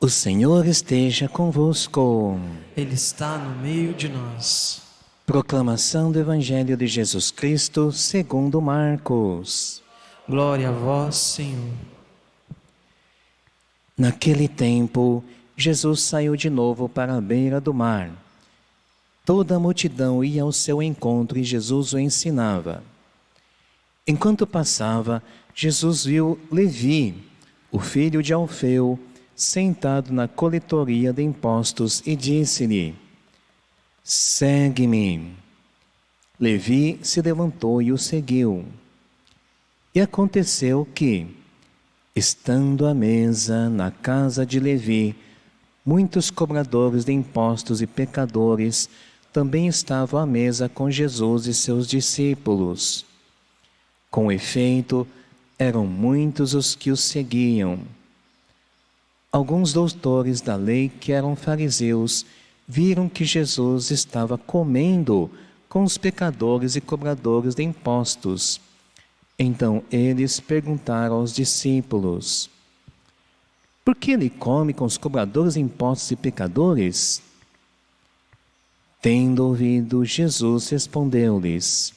O Senhor esteja convosco. Ele está no meio de nós. Proclamação do Evangelho de Jesus Cristo segundo Marcos. Glória a vós, Senhor. Naquele tempo, Jesus saiu de novo para a beira do mar. Toda a multidão ia ao seu encontro e Jesus o ensinava. Enquanto passava, Jesus viu Levi, o filho de Alfeu, sentado na coletoria de impostos e disse-lhe: "Segue-me." Levi se levantou e o seguiu. E aconteceu que, estando à mesa na casa de Levi, muitos cobradores de impostos e pecadores também estavam à mesa com Jesus e seus discípulos. Com efeito, eram muitos os que o seguiam. Alguns doutores da lei, que eram fariseus, viram que Jesus estava comendo com os pecadores e cobradores de impostos. Então eles perguntaram aos discípulos: "Por que ele come com os cobradores de impostos e pecadores?" Tendo ouvido, Jesus respondeu-lhes: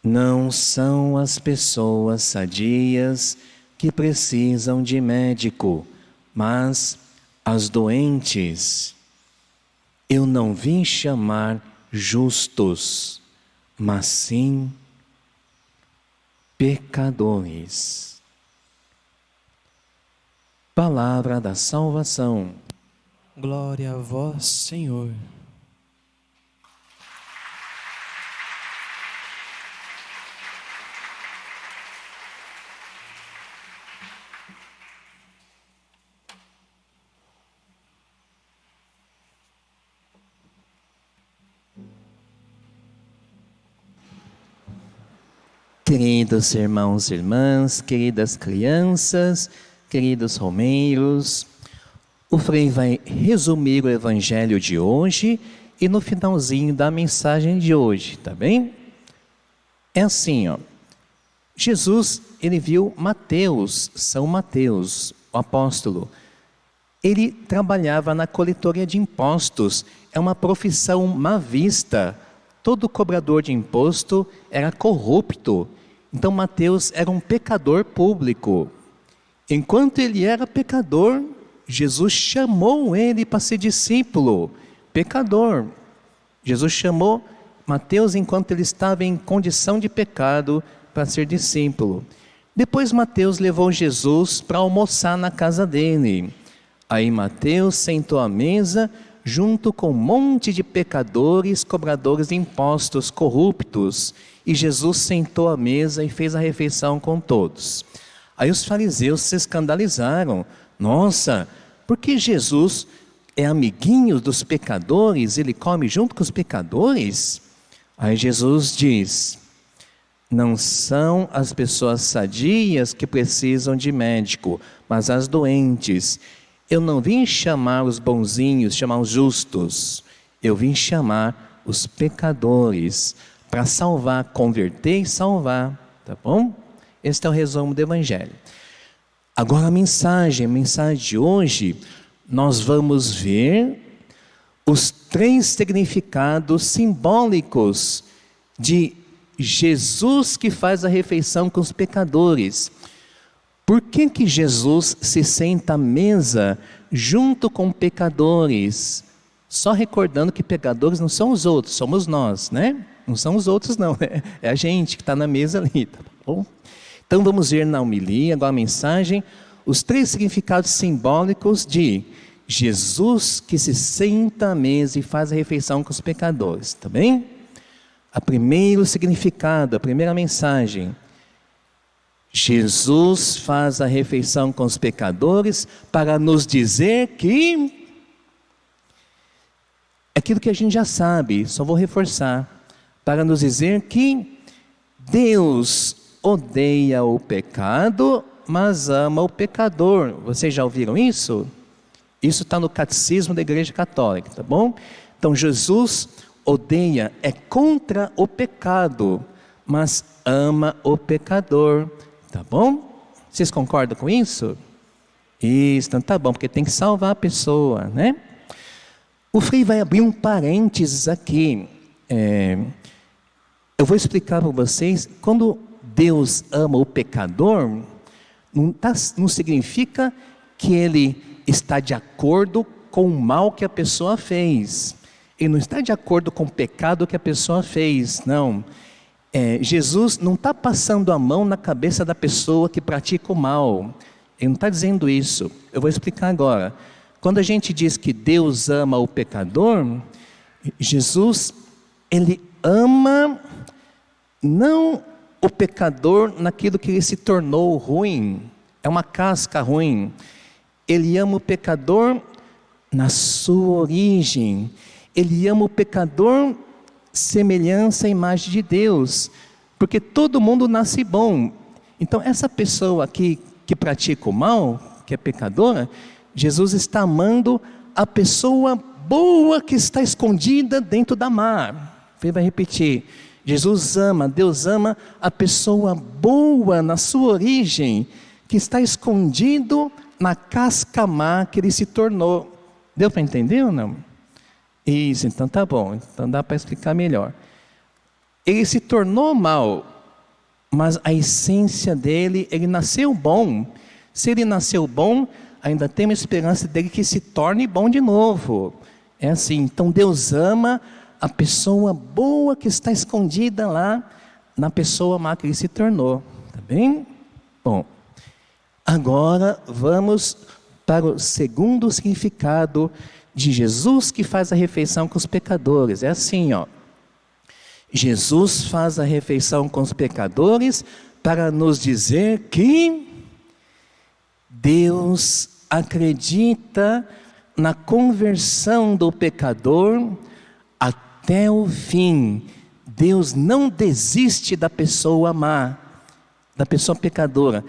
"Não são as pessoas sadias que precisam de médico, mas as doentes. Eu não vim chamar justos, mas sim pecadores." Palavra da salvação. Glória a vós, Senhor. Queridos irmãos e irmãs, queridas crianças, queridos romeiros, o Frei vai resumir o Evangelho de hoje e no finalzinho da mensagem de hoje, tá bem? É assim, ó. Jesus, ele viu Mateus, São Mateus, o apóstolo. Ele trabalhava na coletoria de impostos, é uma profissão má vista. Todo cobrador de imposto era corrupto. Então Mateus era um pecador público. Enquanto ele era pecador, Jesus chamou ele para ser discípulo. Pecador. Jesus chamou Mateus enquanto ele estava em condição de pecado para ser discípulo. Depois Mateus levou Jesus para almoçar na casa dele. Aí Mateus sentou à mesa junto com um monte de pecadores, cobradores de impostos, corruptos. E Jesus sentou à mesa e fez a refeição com todos. Aí os fariseus se escandalizaram. Nossa, porque Jesus é amiguinho dos pecadores, ele come junto com os pecadores? Aí Jesus diz: "Não são as pessoas sadias que precisam de médico, mas as doentes. Eu não vim chamar os bonzinhos, chamar os justos. Eu vim chamar os pecadores para salvar, converter e salvar." Tá bom? Este é o resumo do Evangelho. Agora a mensagem de hoje, nós vamos ver os 3 significados simbólicos de Jesus que faz a refeição com os pecadores. Por que que Jesus se senta à mesa junto com pecadores? Só recordando que pecadores não são os outros, somos nós, né? Não são os outros não, é a gente que está na mesa ali, tá bom? Então vamos ver na homilia, agora a mensagem, os 3 significados simbólicos de Jesus que se senta à mesa e faz a refeição com os pecadores, tá bem? O primeiro significado, a primeira mensagem: Jesus faz a refeição com os pecadores para nos dizer que aquilo que a gente já sabe, só vou reforçar, para nos dizer que Deus odeia o pecado, mas ama o pecador. Vocês já ouviram isso? Isso está no Catecismo da Igreja Católica, tá bom? Então Jesus odeia, é contra o pecado, mas ama o pecador. Tá bom? Vocês concordam com isso? Isso, então tá bom, porque tem que salvar a pessoa, né? O Frei vai abrir um parênteses aqui. Eu vou explicar para vocês, quando Deus ama o pecador, não significa que Ele está de acordo com o mal que a pessoa fez. Ele não está de acordo com o pecado que a pessoa fez, não. Jesus não está passando a mão na cabeça da pessoa que pratica o mal. Ele não está dizendo isso. Eu vou explicar agora. Quando a gente diz que Deus ama o pecador, Jesus, Ele ama não o pecador naquilo que ele se tornou ruim, é uma casca ruim. Ele ama o pecador na sua origem. Ele ama o pecador semelhança à imagem de Deus, porque todo mundo nasce bom. Então essa pessoa aqui que pratica o mal, que é pecadora, Jesus está amando a pessoa boa que está escondida dentro da má. Ele vai repetir, Jesus ama, Deus ama a pessoa boa na sua origem, que está escondido na casca má que ele se tornou. Deu para entender ou não? Isso, então tá bom, então dá para explicar melhor. Ele se tornou mal, mas a essência dele, ele nasceu bom. Se ele nasceu bom, ainda tem uma esperança dele que se torne bom de novo. É assim, então Deus ama a pessoa boa que está escondida lá na pessoa má que ele se tornou. Tá bem? Bom, agora vamos para o segundo significado de Jesus que faz a refeição com os pecadores. É assim, ó. Jesus faz a refeição com os pecadores para nos dizer que Deus acredita na conversão do pecador até o fim. Deus não desiste da pessoa má, da pessoa pecadora.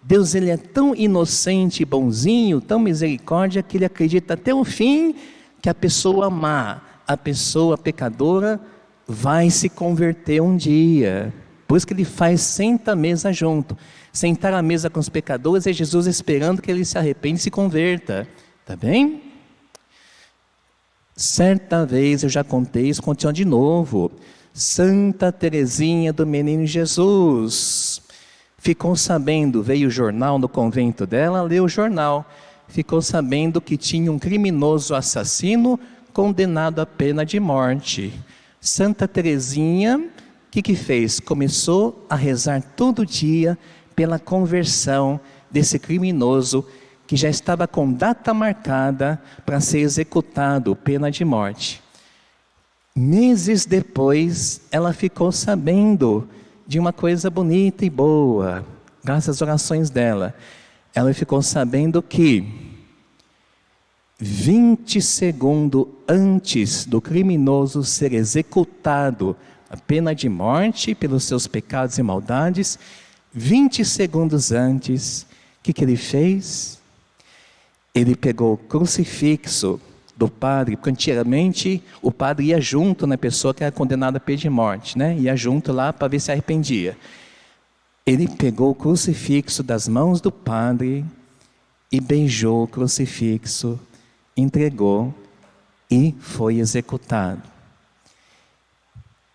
Deus, ele é tão inocente e bonzinho, tão misericórdia, que ele acredita até o fim que a pessoa má, a pessoa pecadora, vai se converter um dia. Por isso que ele faz senta à mesa junto. Sentar à mesa com os pecadores é Jesus esperando que ele se arrependa e se converta. Tá bem? Certa vez eu já contei isso, continua de novo. Santa Teresinha do Menino Jesus ficou sabendo, veio o jornal no convento dela, leu o jornal, ficou sabendo que tinha um criminoso assassino condenado à pena de morte. Santa Teresinha, o que fez? Começou a rezar todo dia pela conversão desse criminoso que já estava com data marcada para ser executado, pena de morte. Meses depois, ela ficou sabendo de uma coisa bonita e boa, graças às orações dela. Ela ficou sabendo que 20 segundos antes do criminoso ser executado, a pena de morte pelos seus pecados e maldades, 20 segundos antes, o que ele fez? Ele pegou o crucifixo do padre, porque antigamente o padre ia junto na pessoa que era condenada a pena de morte, né? Ia junto lá para ver se arrependia. Ele pegou o crucifixo das mãos do padre e beijou o crucifixo, entregou e foi executado.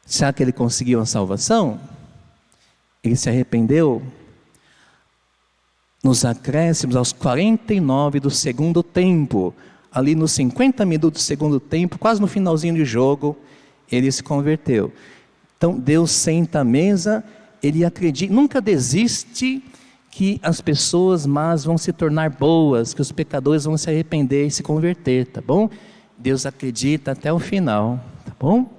Será que ele conseguiu a salvação? Ele se arrependeu? Nos acréscimos aos 49 do segundo tempo, ali nos 50 minutos do segundo tempo, quase no finalzinho do jogo, ele se converteu. Então Deus senta à mesa, ele acredita, nunca desiste que as pessoas más vão se tornar boas, que os pecadores vão se arrepender e se converter, tá bom? Deus acredita até o final, tá bom?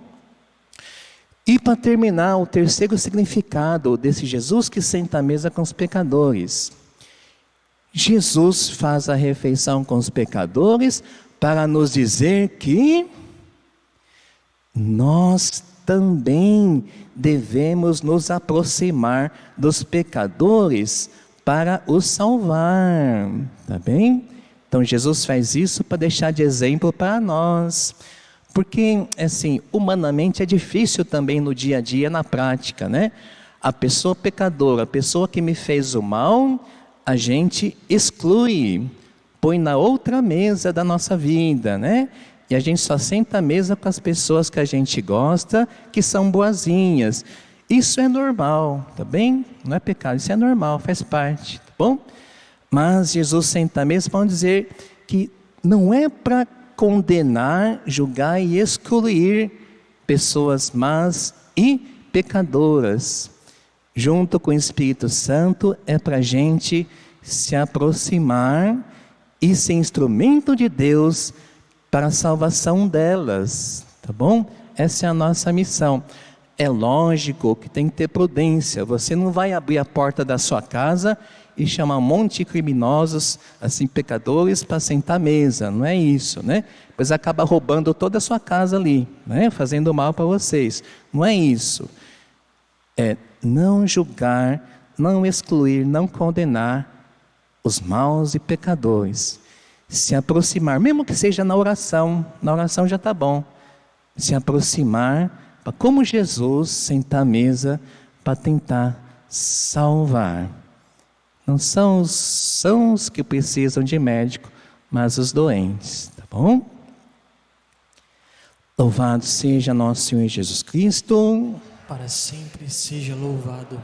E para terminar, o terceiro significado desse Jesus que senta à mesa com os pecadores. Jesus faz a refeição com os pecadores para nos dizer que nós também devemos nos aproximar dos pecadores para os salvar, tá bem? Então Jesus faz isso para deixar de exemplo para nós, porque assim, humanamente é difícil também no dia a dia, na prática, né? A pessoa pecadora, a pessoa que me fez o mal, a gente exclui, põe na outra mesa da nossa vida, né? E a gente só senta à mesa com as pessoas que a gente gosta, que são boazinhas. Isso é normal, tá bem? Não é pecado, isso é normal, faz parte, tá bom? Mas Jesus senta à mesa para dizer que não é para condenar, julgar e excluir pessoas más e pecadoras. Junto com o Espírito Santo é para a gente se aproximar e ser instrumento de Deus para a salvação delas, tá bom? Essa é a nossa missão. É lógico que tem que ter prudência. Você não vai abrir a porta da sua casa e chamar um monte de criminosos, assim, pecadores, para sentar à mesa. Não é isso, né? Pois acaba roubando toda a sua casa ali, né? Fazendo mal para vocês. Não é isso. É não julgar, não excluir, não condenar os maus e pecadores. Se aproximar, mesmo que seja na oração já está bom. Se aproximar, como Jesus, sentar à mesa para tentar salvar. Não são os sãos que precisam de médico, mas os doentes, tá bom? Louvado seja nosso Senhor Jesus Cristo. Para sempre seja louvado.